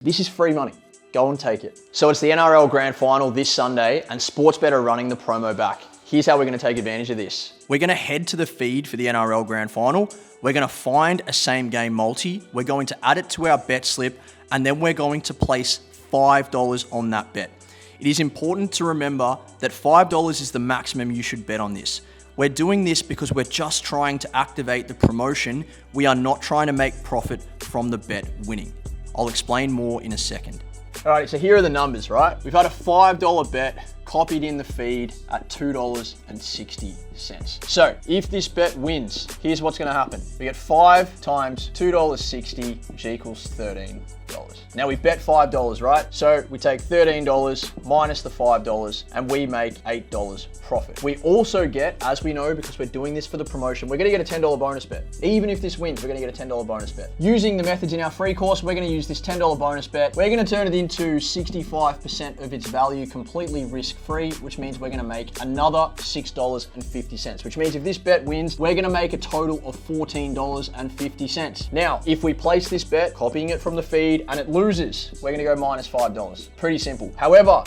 This is free money. Go and take it. So it's the NRL Grand Final this Sunday and Sportsbet are running the promo back. Here's how we're going to take advantage of this. We're going to head to the feed for the NRL Grand Final. We're going to find a same game multi. We're going to add it to our bet slip and then we're going to place $5 on that bet. It is important to remember that $5 is the maximum you should bet on this. We're doing this because we're just trying to activate the promotion. We are not trying to make profit from the bet winning. I'll explain more in a second. All right, so here are the numbers, right? We've had a $5 bet copied in the feed at $2.60. So if this bet wins, here's what's gonna happen. We get 5 times $2.60, which equals $13. Now we bet $5, right? So we take $13 minus the $5 and we make $8 profit. We also get, as we know, because we're doing this for the promotion, we're gonna get a $10 bonus bet. Even if this wins, we're gonna get a $10 bonus bet. Using the methods in our free course, we're gonna use this $10 bonus bet. We're gonna turn it into 65% of its value completely risk-free, which means we're gonna make another $6.50, which means if this bet wins, we're gonna make a total of $14.50. Now, if we place this bet, copying it from the feed, and it loses, we're gonna go minus $5. Pretty simple. However,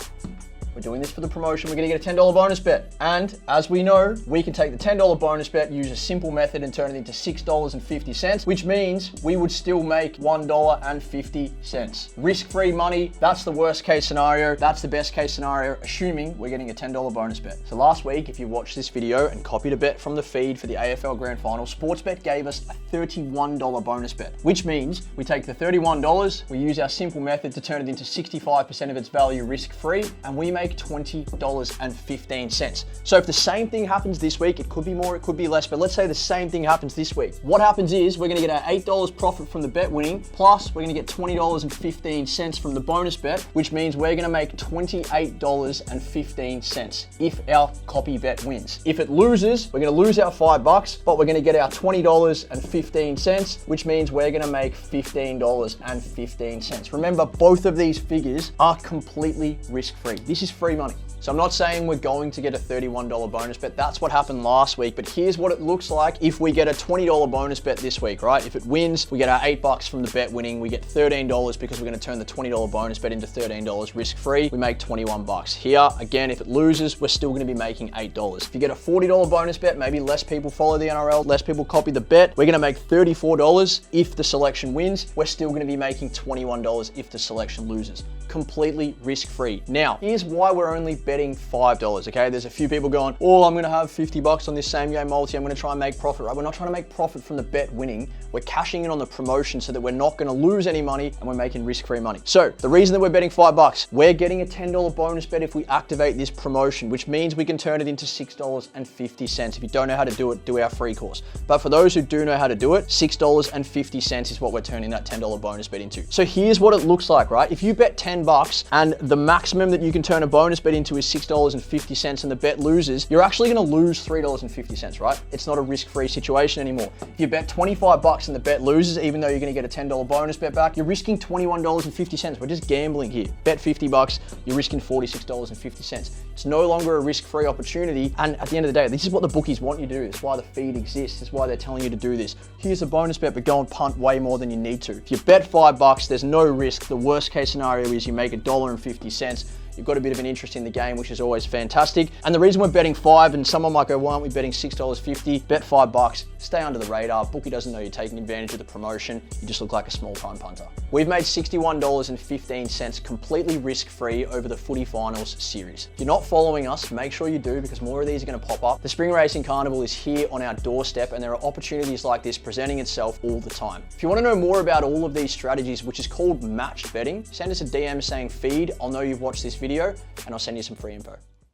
we're doing this for the promotion. We're gonna get a $10 bonus bet. And as we know, we can take the $10 bonus bet, use a simple method and turn it into $6.50, which means we would still make $1.50. Risk-free money, that's the worst case scenario. That's the best case scenario, assuming we're getting a $10 bonus bet. So last week, if you watched this video and copied a bet from the feed for the AFL Grand Final, Sportsbet gave us a $31 bonus bet, which means we take the $31, we use our simple method to turn it into 65% of its value risk-free, and we make $20.15. So if the same thing happens this week, it could be more, it could be less, but let's say the same thing happens this week. What happens is we're gonna get our $8 profit from the bet winning, plus we're gonna get $20.15 from the bonus bet, which means we're gonna make $28.15 if our copy bet wins. If it loses, we're gonna lose our $5, but we're gonna get our $20.15, which means we're gonna make $15.15. Remember, both of these figures are completely risk-free. This is free money. So I'm not saying we're going to get a $31 bonus bet. That's what happened last week, but here's what it looks like if we get a $20 bonus bet this week, right? If it wins, we get our $8 from the bet winning. We get $13 because we're gonna turn the $20 bonus bet into $13 risk-free. We make $21. Here, again, if it loses, we're still gonna be making $8. If you get a $40 bonus bet, maybe less people follow the NRL, less people copy the bet, we're gonna make $34 if the selection wins. We're still gonna be making $21 if the selection loses. Completely risk-free. Now, here's why we're only betting $5, okay? There's a few people going, oh, I'm gonna have $50 on this same game multi, I'm gonna try and make profit, right? We're not trying to make profit from the bet winning. We're cashing in on the promotion so that we're not gonna lose any money and we're making risk-free money. So the reason that we're betting $5, we're getting a $10 bonus bet if we activate this promotion, which means we can turn it into $6.50. If you don't know how to do it, do our free course. But for those who do know how to do it, $6.50 is what we're turning that $10 bonus bet into. So here's what it looks like, right? If you bet $10 and the maximum that you can turn a bonus bet into is $6.50 and the bet loses, you're actually gonna lose $3.50, right? It's not a risk-free situation anymore. If you bet $25 and the bet loses, even though you're gonna get a $10 bonus bet back, you're risking $21.50. We're just gambling here. Bet $50, you're risking $46.50. It's no longer a risk-free opportunity. And at the end of the day, this is what the bookies want you to do. It's why the feed exists. It's why they're telling you to do this. Here's a bonus bet, but go and punt way more than you need to. If you bet $5, there's no risk. The worst case scenario is you make $1.50. You've got a bit of an interest in the game, which is always fantastic. And the reason we're betting $5, and someone might go, why aren't we betting $6.50? Bet $5, stay under the radar. Bookie doesn't know you're taking advantage of the promotion. You just look like a small-time punter. We've made $61.15 completely risk-free over the footy finals series. If you're not following us, make sure you do because more of these are gonna pop up. The Spring Racing Carnival is here on our doorstep and there are opportunities like this presenting itself all the time. If you wanna know more about all of these strategies, which is called matched betting, send us a DM saying feed. I'll know you've watched this video and I'll send you some free info.